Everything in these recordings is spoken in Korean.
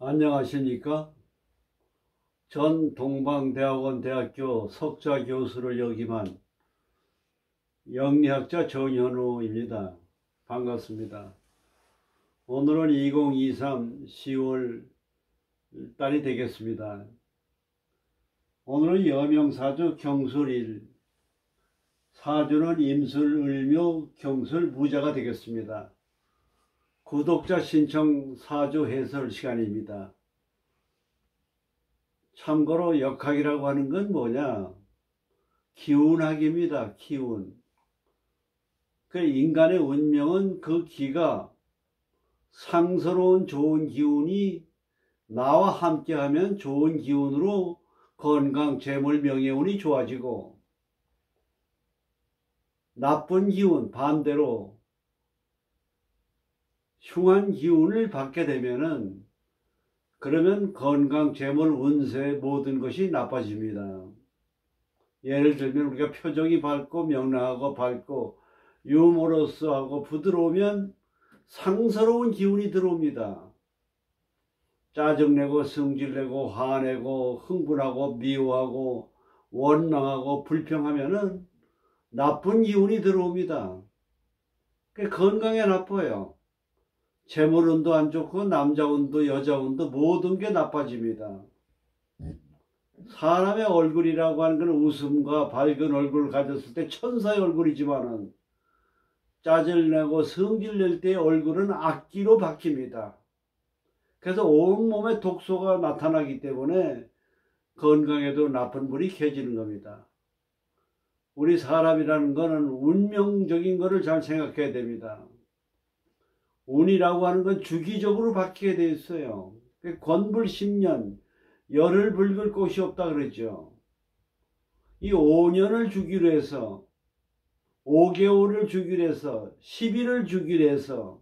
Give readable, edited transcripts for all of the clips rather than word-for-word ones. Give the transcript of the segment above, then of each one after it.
안녕하십니까? 전 동방대학원 대학교 석좌 교수를 역임한 영리학자 정현우입니다. 반갑습니다. 오늘은 2023 10월 달이 되겠습니다. 오늘은 여명사주 경술일, 사주는 임술을묘 경술무자가 되겠습니다. 구독자 신청 사주 해설 시간입니다. 참고로 역학이라고 하는 건 뭐냐? 기운학입니다. 기운. 그 인간의 운명은 그 기가 상서로운 좋은 기운이 나와 함께하면 좋은 기운으로 건강, 재물, 명예운이 좋아지고, 나쁜 기운, 반대로 흉한 기운을 받게 되면은 그러면 건강, 재물, 운세 모든 것이 나빠집니다. 예를 들면 우리가 표정이 밝고 명랑하고 밝고 유머러스하고 부드러우면 상서로운 기운이 들어옵니다. 짜증내고 성질내고 화내고 흥분하고 미워하고 원망하고 불평하면은 나쁜 기운이 들어옵니다. 건강에 나빠요. 재물운도 안 좋고 남자운도 여자운도 모든 게 나빠집니다. 사람의 얼굴이라고 하는 건 웃음과 밝은 얼굴을 가졌을 때 천사의 얼굴이지만은 짜증내고 성질낼 때 얼굴은 악기로 바뀝니다. 그래서 온몸에 독소가 나타나기 때문에 건강에도 나쁜 불이 켜지는 겁니다. 우리 사람이라는 거는 운명적인 거를 잘 생각해야 됩니다. 운이라고 하는 건 주기적으로 바뀌게 되어 있어요. 권불 10년, 열을 붉을 곳이 없다 그러죠. 이 5년을 주기로 해서, 5개월을 주기로 해서, 10일을 주기로 해서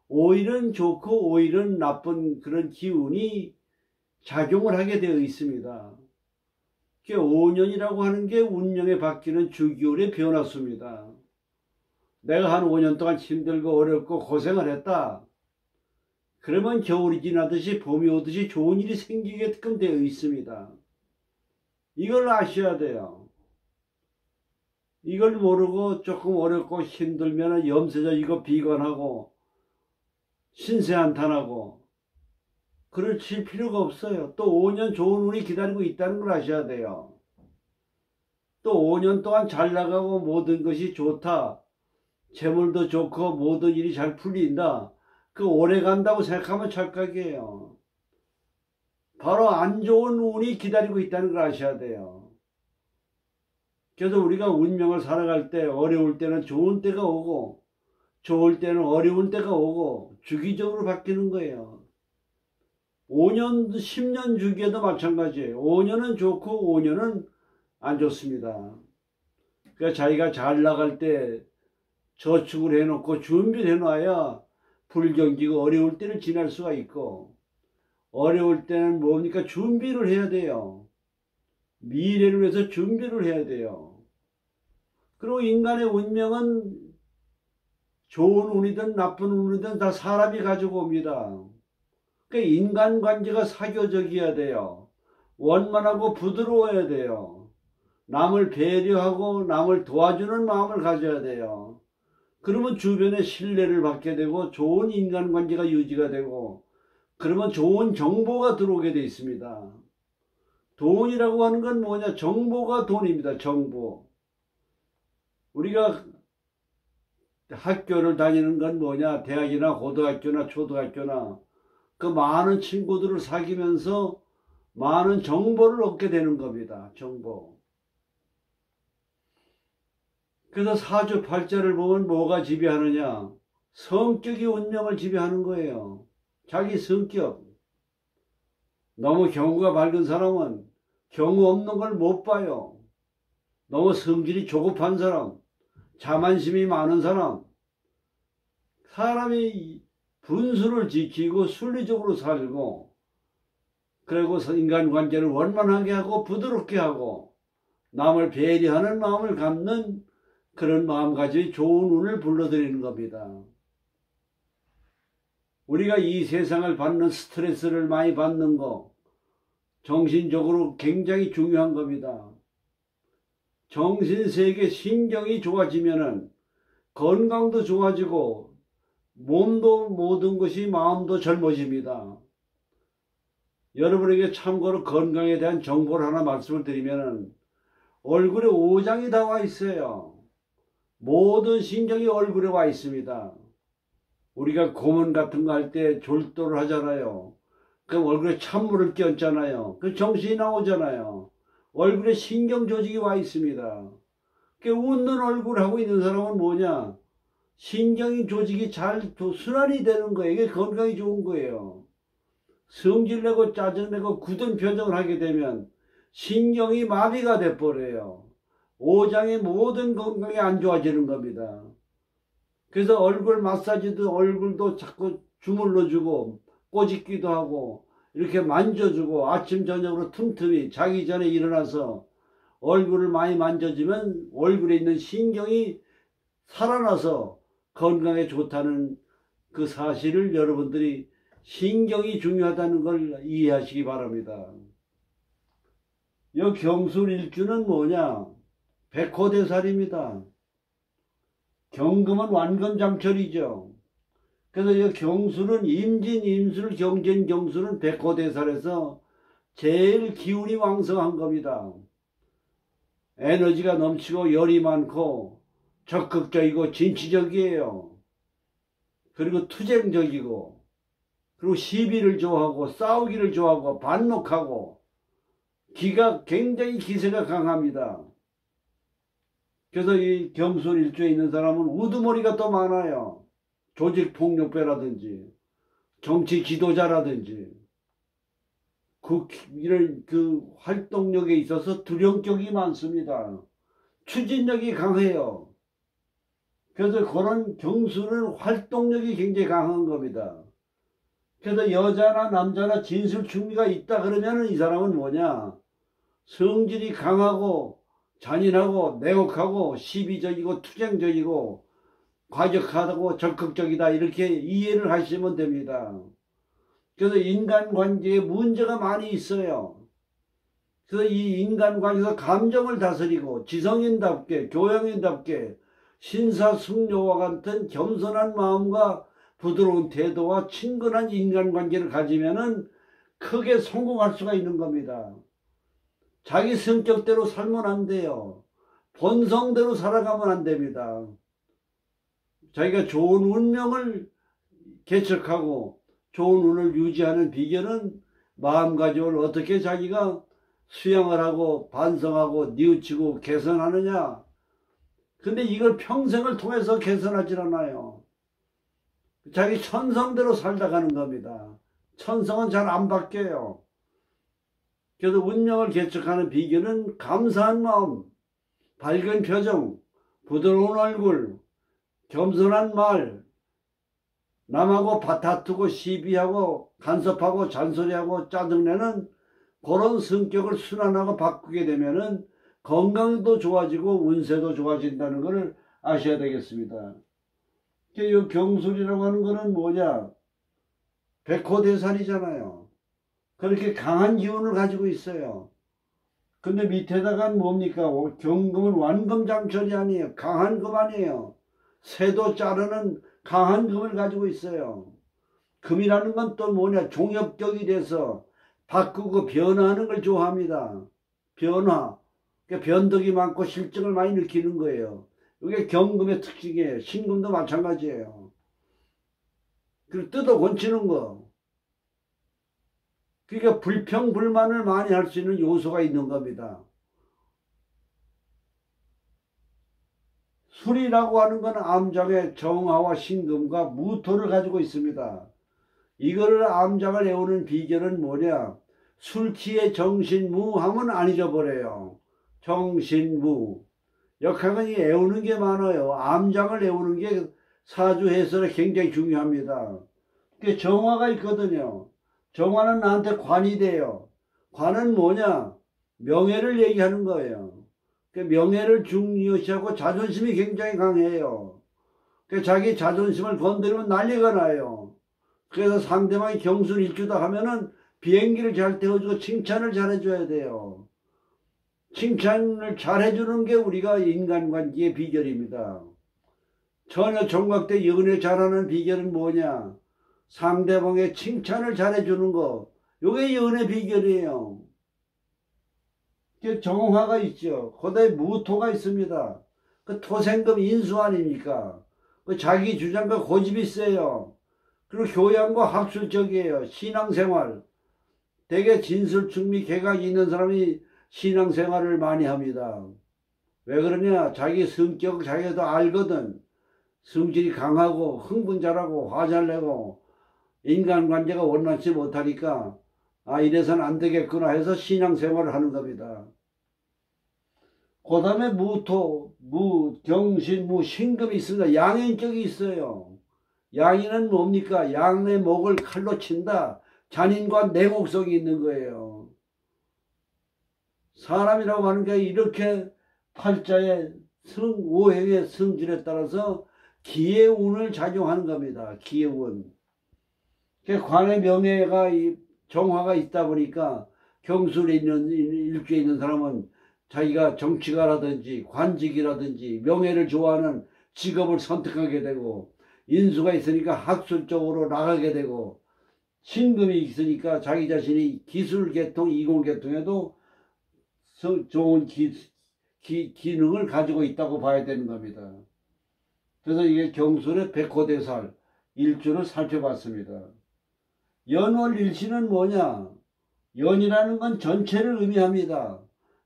5일은 좋고 5일은 나쁜 그런 기운이 작용을 하게 되어 있습니다. 5년이라고 하는 게 운명에 바뀌는 주기율의 변화수입니다. 내가 한 5년 동안 힘들고 어렵고 고생을 했다. 그러면 겨울이 지나듯이 봄이 오듯이 좋은 일이 생기게끔 되어 있습니다. 이걸 아셔야 돼요. 이걸 모르고 조금 어렵고 힘들면 염세져지고 비관하고 신세한탄하고 그러실 필요가 없어요. 또 5년 좋은 운이 기다리고 있다는 걸 아셔야 돼요. 또 5년 동안 잘 나가고 모든 것이 좋다. 재물도 좋고 모든 일이 잘 풀린다. 그 오래 간다고 생각하면 착각이에요. 바로 안 좋은 운이 기다리고 있다는 걸 아셔야 돼요. 그래서 우리가 운명을 살아갈 때 어려울 때는 좋은 때가 오고 좋을 때는 어려운 때가 오고 주기적으로 바뀌는 거예요. 5년, 10년 주기에도 마찬가지예요. 5년은 좋고 5년은 안 좋습니다. 그러니까 자기가 잘 나갈 때 저축을 해놓고 준비를 해놔야 불경기고 어려울 때를 지날 수가 있고, 어려울 때는 뭡니까? 준비를 해야 돼요. 미래를 위해서 준비를 해야 돼요. 그리고 인간의 운명은 좋은 운이든 나쁜 운이든 다 사람이 가지고 옵니다. 그러니까 인간관계가 사교적이어야 돼요. 원만하고 부드러워야 돼요. 남을 배려하고 남을 도와주는 마음을 가져야 돼요. 그러면 주변에 신뢰를 받게 되고 좋은 인간관계가 유지가 되고 그러면 좋은 정보가 들어오게 되어 있습니다. 돈이라고 하는 건 뭐냐? 정보가 돈입니다. 정보. 우리가 학교를 다니는 건 뭐냐? 대학이나 고등학교나 초등학교나 그 많은 친구들을 사귀면서 많은 정보를 얻게 되는 겁니다. 정보. 그래서 사주 팔자를 보면 뭐가 지배하느냐? 성격이 운명을 지배하는 거예요. 자기 성격. 너무 경우가 밝은 사람은 경우 없는 걸 못 봐요. 너무 성질이 조급한 사람, 자만심이 많은 사람, 사람이 분수를 지키고 순리적으로 살고 그리고 인간관계를 원만하게 하고 부드럽게 하고 남을 배려하는 마음을 갖는 그런 마음가짐이 좋은 운을 불러들이는 겁니다. 우리가 이 세상을 받는 스트레스를 많이 받는 거, 정신적으로 굉장히 중요한 겁니다. 정신세계 신경이 좋아지면은 건강도 좋아지고 몸도 모든 것이 마음도 젊어집니다. 여러분에게 참고로 건강에 대한 정보를 하나 말씀을 드리면은 얼굴에 오장이 다 와 있어요. 모든 신경이 얼굴에 와 있습니다. 우리가 고문 같은 거 할 때 졸도를 하잖아요. 그럼 얼굴에 찬물을 끼얹잖아요. 그 정신이 나오잖아요. 얼굴에 신경 조직이 와 있습니다. 그 웃는 얼굴 하고 있는 사람은 뭐냐? 신경이 조직이 잘 순환이 되는 거예요. 이게 건강이 좋은 거예요. 성질내고 짜증내고 굳은 표정을 하게 되면 신경이 마비가 돼버려요. 오장의 모든 건강이 안 좋아지는 겁니다. 그래서 얼굴 마사지도 얼굴도 자꾸 주물러주고 꼬집기도 하고 이렇게 만져주고 아침 저녁으로 틈틈이 자기 전에 일어나서 얼굴을 많이 만져주면 얼굴에 있는 신경이 살아나서 건강에 좋다는 그 사실을 여러분들이 신경이 중요하다는 걸 이해하시기 바랍니다. 이 경술일주는 뭐냐? 백호대살입니다. 경금은 완금장철이죠. 그래서 이 경술은 임진, 임술, 경진, 경술은 백호대살에서 제일 기운이 왕성한 겁니다. 에너지가 넘치고 열이 많고 적극적이고 진취적이에요. 그리고 투쟁적이고 그리고 시비를 좋아하고 싸우기를 좋아하고 반록하고 굉장히 기세가 강합니다. 그래서 이 경술일주에 있는 사람은 우두머리가 더 많아요. 조직폭력배라든지 정치 지도자라든지 이런 활동력에 있어서 두령격이 많습니다. 추진력이 강해요. 그래서 그런 경술은 활동력이 굉장히 강한 겁니다. 그래서 여자나 남자나 진술충미가 있다 그러면 이 사람은 뭐냐? 성질이 강하고 잔인하고 내혹하고 시비적이고 투쟁적이고 과격하고 적극적이다 이렇게 이해를 하시면 됩니다. 그래서 인간관계에 문제가 많이 있어요. 그래서 이 인간관계에서 감정을 다스리고 지성인답게 교양인답게 신사숙녀와 같은 겸손한 마음과 부드러운 태도와 친근한 인간관계를 가지면은 크게 성공할 수가 있는 겁니다. 자기 성격대로 살면 안 돼요. 본성대로 살아가면 안 됩니다. 자기가 좋은 운명을 개척하고 좋은 운을 유지하는 비결은 마음가짐을 어떻게 자기가 수양을 하고 반성하고 뉘우치고 개선하느냐. 근데 이걸 평생을 통해서 개선하지 않아요. 자기 천성대로 살다 가는 겁니다. 천성은 잘 안 바뀌어요. 그래서 운명을 개척하는 비결은 감사한 마음, 밝은 표정, 부드러운 얼굴, 겸손한 말, 남하고 다투고 시비하고 간섭하고 잔소리하고 짜증내는 그런 성격을 순환하고 바꾸게 되면은 건강도 좋아지고 운세도 좋아진다는 것을 아셔야 되겠습니다. 이 경술이라고 하는 거는 뭐냐? 백호대살이잖아요. 그렇게 강한 기운을 가지고 있어요. 근데 밑에다가 뭡니까? 경금은 완금장철이 아니에요. 강한 금 아니에요. 새도 자르는 강한 금을 가지고 있어요. 금이라는 건 또 뭐냐? 종합격이 돼서 바꾸고 변화하는 걸 좋아합니다. 변화. 그러니까 변덕이 많고 실증을 많이 느끼는 거예요. 이게 경금의 특징이에요. 신금도 마찬가지예요. 그리고 뜯어 고치는 거. 그러니까 불평불만을 많이 할 수 있는 요소가 있는 겁니다. 술이라고 하는 건 암장의 정화와 신금과 무토를 가지고 있습니다. 이거를 암장을 애우는 비결은 뭐냐? 술 취해 정신무하면 안 잊어버려요. 정신무. 역학은 이 애우는 게 많아요. 암장을 애우는 게 사주 해설에 굉장히 중요합니다. 그 정화가 있거든요. 정화는 나한테 관이 돼요. 관은 뭐냐? 명예를 얘기하는 거예요. 그 명예를 중요시하고 자존심이 굉장히 강해요. 그 자기 자존심을 건드리면 난리가 나요. 그래서 상대방이 경술일주다 하면은 비행기를 잘 태워주고 칭찬을 잘해줘야 돼요. 칭찬을 잘해주는 게 우리가 인간관계의 비결입니다. 전혀 정각대 연애 잘하는 비결은 뭐냐? 상대방의 칭찬을 잘해주는 거. 이게 연애 비결이에요. 정화가 있죠. 거기에 무토가 있습니다. 그 토생금 인수 아닙니까? 그 자기 주장과 고집이 세요. 그리고 교양과 학술적이에요. 신앙생활. 되게 진술충미 개각이 있는 사람이 신앙생활을 많이 합니다. 왜 그러냐? 자기 성격 자기도 알거든. 성질이 강하고 흥분 잘하고 화 잘 내고 인간관계가 원만치 못하니까 아 이래서는 안 되겠구나 해서 신앙생활을 하는 겁니다. 그 다음에 무토, 경신, 신금이 있습니다. 양인격이 있어요. 양인은 뭡니까? 양의 목을 칼로 친다. 잔인과 냉혹성이 있는 거예요. 사람이라고 하는 게 이렇게 팔자의 오행의 성질에 따라서 기해운을 작용하는 겁니다. 기해운. 관의 명예가 정화가 있다 보니까 경술에 있는 일주에 있는 사람은 자기가 정치가라든지 관직이라든지 명예를 좋아하는 직업을 선택하게 되고 인수가 있으니까 학술적으로 나가게 되고 신금이 있으니까 자기 자신이 기술계통, 이공계통에도 좋은 기능을 가지고 있다고 봐야 되는 겁니다. 그래서 이게 경술의 백호대살 일주를 살펴봤습니다. 연월일시는 뭐냐? 연이라는 건 전체를 의미합니다.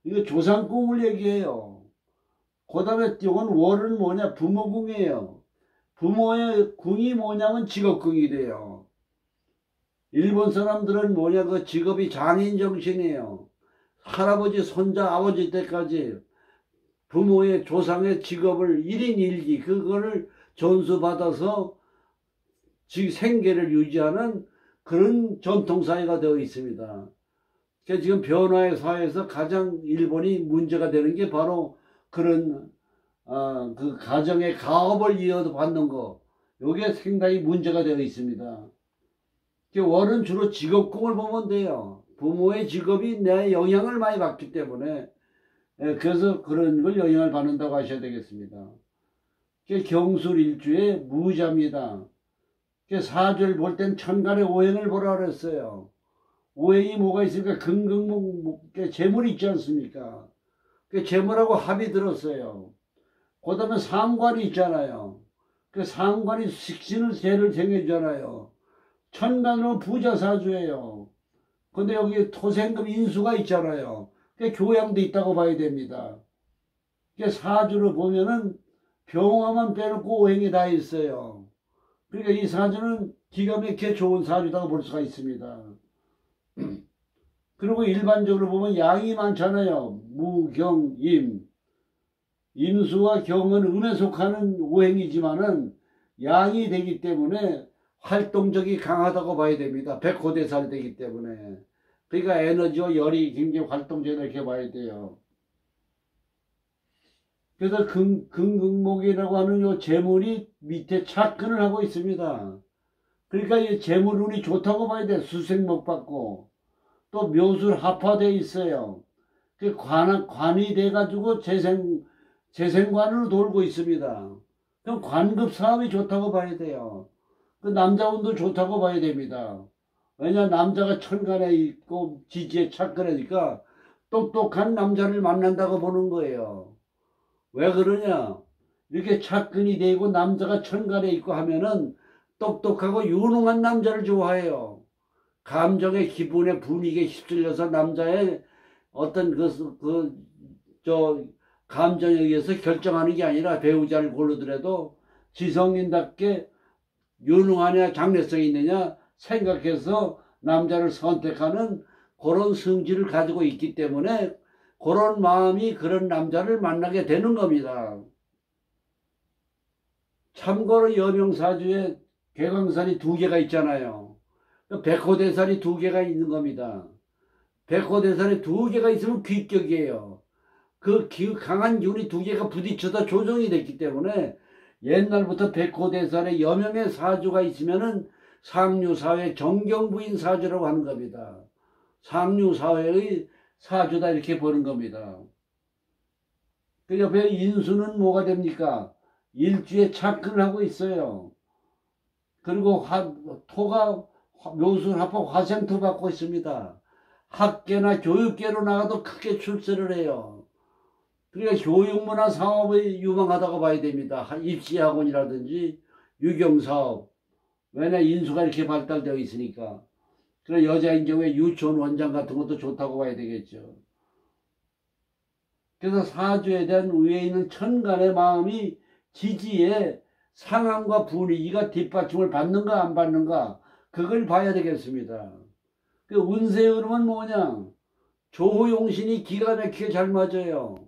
이거 조상궁을 얘기해요. 그 다음에 이건 월은 뭐냐? 부모궁이에요. 부모의 궁이 뭐냐면 직업궁이 돼요. 일본 사람들은 뭐냐? 그 직업이 장인 정신이에요. 할아버지, 손자, 아버지 때까지 부모의 조상의 직업을 1인 1기 그거를 전수받아서 생계를 유지하는 그런 전통사회가 되어 있습니다. 그러니까 지금 변화의 사회에서 가장 일본이 문제가 되는 게 바로 그런 그 가정의 가업을 이어받는 거 이게 상당히 문제가 되어 있습니다. 월은 주로 직업궁을 보면 돼요. 부모의 직업이 내 영향을 많이 받기 때문에 그래서 그런 걸 영향을 받는다고 하셔야 되겠습니다. 경술일주의 무자입니다. 사주를 볼 땐 천간의 오행을 보라 그랬어요. 오행이 뭐가 있습니까? 금극목, 재물이 있지 않습니까? 재물하고 합이 들었어요. 그 다음에 상관이 있잖아요. 상관이 식신을 재를 정해주잖아요. 천간으로 부자사주예요. 근데 여기 토생금 인수가 있잖아요. 교양도 있다고 봐야 됩니다. 사주를 보면은 병화만 빼놓고 오행이 다 있어요. 그러니까 이 사주는 기가 막히게 좋은 사주라고 볼 수가 있습니다. 그리고 일반적으로 보면 양이 많잖아요. 무, 경, 임. 임수와 경은 음에 속하는 오행이지만은 양이 되기 때문에 활동적이 강하다고 봐야 됩니다. 백호대살이 되기 때문에. 그러니까 에너지와 열이 굉장히 활동적이다 이렇게 봐야 돼요. 그래서 금극목이라고 하는 요 재물이 밑에 착근을 하고 있습니다. 그러니까 이 재물운이 좋다고 봐야 돼. 수생목 받고. 또 묘술 합화되어 있어요. 그 관이 돼가지고 재생관으로 돌고 있습니다. 그럼 관급 사업이 좋다고 봐야 돼요. 그 남자운도 좋다고 봐야 됩니다. 왜냐 남자가 천간에 있고 지지에 착근하니까 똑똑한 남자를 만난다고 보는 거예요. 왜 그러냐? 이렇게 착근이 되고 남자가 천간에 있고 하면은 똑똑하고 유능한 남자를 좋아해요. 감정의 기분의 분위기에 휩쓸려서 남자의 어떤 감정에 의해서 결정하는 게 아니라 배우자를 고르더라도 지성인답게 유능하냐 장래성이 있느냐 생각해서 남자를 선택하는 그런 성질을 가지고 있기 때문에 그런 마음이 그런 남자를 만나게 되는 겁니다. 참고로 여명사주에 개강살이 2개가 있잖아요. 백호대살이 2개가 있는 겁니다. 백호대살이 2개가 있으면 귀격이에요. 그 강한 기운이 2개가 부딪혀서 조정이 됐기 때문에 옛날부터 백호대살에 여명의 사주가 있으면은 상류사회 정경부인 사주라고 하는 겁니다. 상류사회의 사주다 이렇게 보는 겁니다. 그 옆에 인수는 뭐가 됩니까? 일주에 착근을 하고 있어요. 그리고 토가 묘술 합법 화생토 받고 있습니다. 학계나 교육계로 나가도 크게 출세를 해요. 그러니까 교육문화 사업이 유망하다고 봐야 됩니다. 입시학원이라든지 유경사업. 왜냐 인수가 이렇게 발달되어 있으니까. 그래서 여자인 경우에 유치원 원장 같은 것도 좋다고 봐야 되겠죠. 그래서 사주에 대한 위에 있는 천간의 마음이 지지에 상황과 분위기가 뒷받침을 받는가 안 받는가 그걸 봐야 되겠습니다. 그 운세의 흐름은 뭐냐? 조호용신이 기가 막히게 잘 맞아요.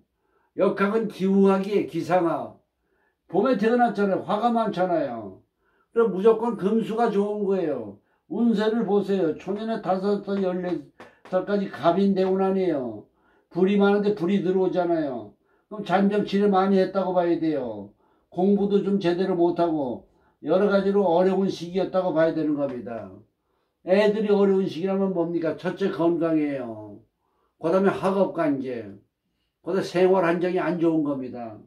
역학은 기우학이에요. 기상학. 봄에 태어났잖아요. 화가 많잖아요. 그럼 무조건 금수가 좋은 거예요. 운세를 보세요. 초년에 5살, 14살까지 갑인대운 아니에요. 불이 많은데 불이 들어오잖아요. 그럼 잔병치레 많이 했다고 봐야 돼요. 공부도 좀 제대로 못하고 여러 가지로 어려운 시기였다고 봐야 되는 겁니다. 애들이 어려운 시기라면 뭡니까? 첫째 건강이에요. 그 다음에 학업관계. 그 다음에 생활 환경이 안 좋은 겁니다.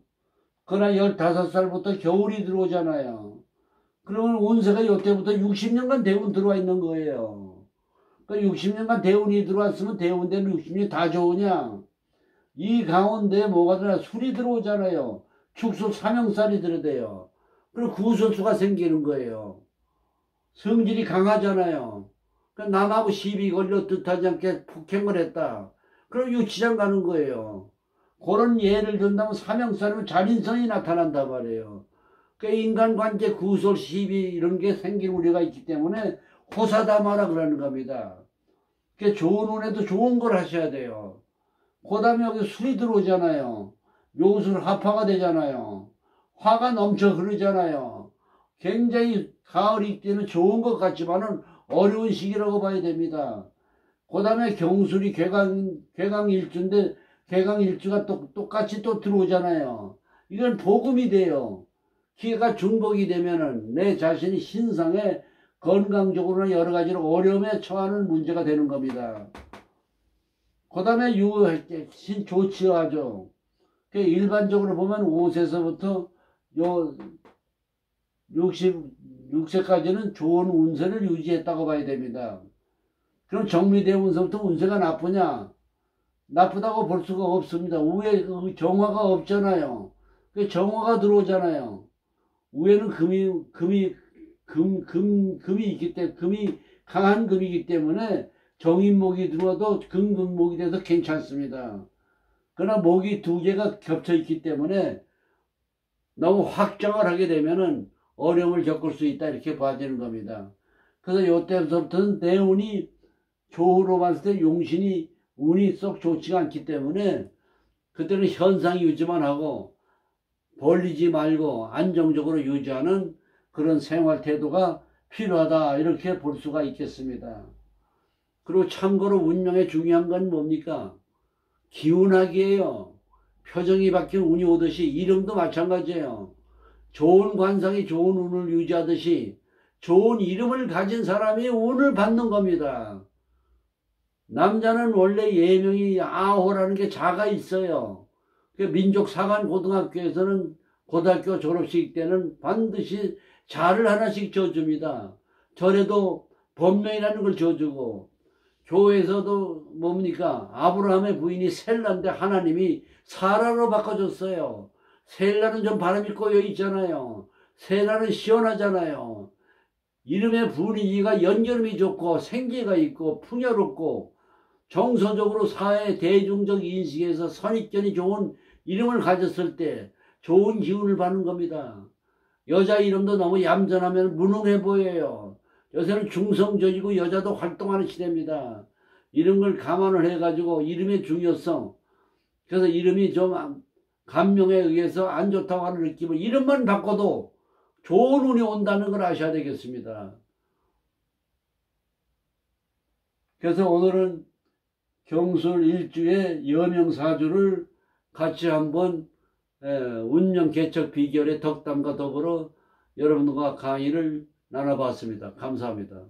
그러나 15살부터 겨울이 들어오잖아요. 그러면 운세가 이때부터 60년간 대운 들어와 있는 거예요. 그 60년간 대운이 들어왔으면 대운되는 60년이 다 좋으냐? 이 가운데 뭐가 들어나 술이 들어오잖아요. 축수 삼형살이 들어대요. 그리고 구설수가 생기는 거예요. 성질이 강하잖아요. 남하고 시비 걸려 뜻하지 않게 폭행을 했다. 그럼 유치장 가는 거예요. 그런 예를 든다면 삼형살이면 잔인성이 나타난단 말이에요. 인간관계 구설 시비 이런 게 생길 우려가 있기 때문에 호사다마라 그러는 겁니다. 좋은 운에도 좋은 걸 하셔야 돼요. 그 다음에 여기 술이 들어오잖아요. 묘술 합화가 되잖아요. 화가 넘쳐 흐르잖아요. 굉장히 가을이 때는 좋은 것 같지만은 어려운 시기라고 봐야 됩니다. 그 다음에 경술이 괴강일주인데 괴강일주가 똑같이 또 들어오잖아요. 이건 복음이 돼요. 기회가 중복이 되면은 내 자신이 신상에 건강적으로나 여러 가지로 어려움에 처하는 문제가 되는 겁니다. 그 다음에 조치하죠. 일반적으로 보면 5세서부터 66세까지는 좋은 운세를 유지했다고 봐야 됩니다. 그럼 정미대운서부터 운세가 나쁘냐? 나쁘다고 볼 수가 없습니다. 위에 정화가 없잖아요. 정화가 들어오잖아요. 위에는 금이 있기 때문에, 금이 강한 금이기 때문에 정인목이 들어와도 금목이 돼서 괜찮습니다. 그러나 목이 2개가 겹쳐 있기 때문에 너무 확장을 하게 되면은 어려움을 겪을 수 있다 이렇게 봐지는 겁니다. 그래서 요때부터는 내 운이 조후로 봤을 때 용신이 운이 썩 좋지가 않기 때문에 그때는 현상 유지만 하고 벌리지 말고 안정적으로 유지하는 그런 생활 태도가 필요하다 이렇게 볼 수가 있겠습니다. 그리고 참고로 운명에 중요한 건 뭡니까? 기운학이에요. 표정이 바뀌면 운이 오듯이 이름도 마찬가지예요. 좋은 관상이 좋은 운을 유지하듯이 좋은 이름을 가진 사람이 운을 받는 겁니다. 남자는 원래 예명이 아호라는 게 자가 있어요. 민족사관고등학교에서는 고등학교 졸업식 때는 반드시 자를 하나씩 줘줍니다. 절에도 법명이라는 걸 줘주고 교회에서도 뭡니까? 아브라함의 부인이 셀라인데 하나님이 사라로 바꿔줬어요. 셀라는 좀 바람이 꼬여 있잖아요. 셀라는 시원하잖아요. 이름의 분위기가 연결음이 좋고 생기가 있고 풍요롭고 정서적으로 사회 대중적 인식에서 선입견이 좋은 이름을 가졌을 때 좋은 기운을 받는 겁니다. 여자 이름도 너무 얌전하면 무능해 보여요. 요새는 중성적이고 여자도 활동하는 시대입니다. 이런 걸 감안을 해가지고 이름의 중요성, 그래서 이름이 좀 감명에 의해서 안 좋다고 하는 느낌을 이름만 바꿔도 좋은 운이 온다는 걸 아셔야 되겠습니다. 그래서 오늘은 경술 일주의 여명사주를 같이 한번 운명 개척 비결의 덕담과 더불어 여러분과 강의를 나눠봤습니다. 감사합니다.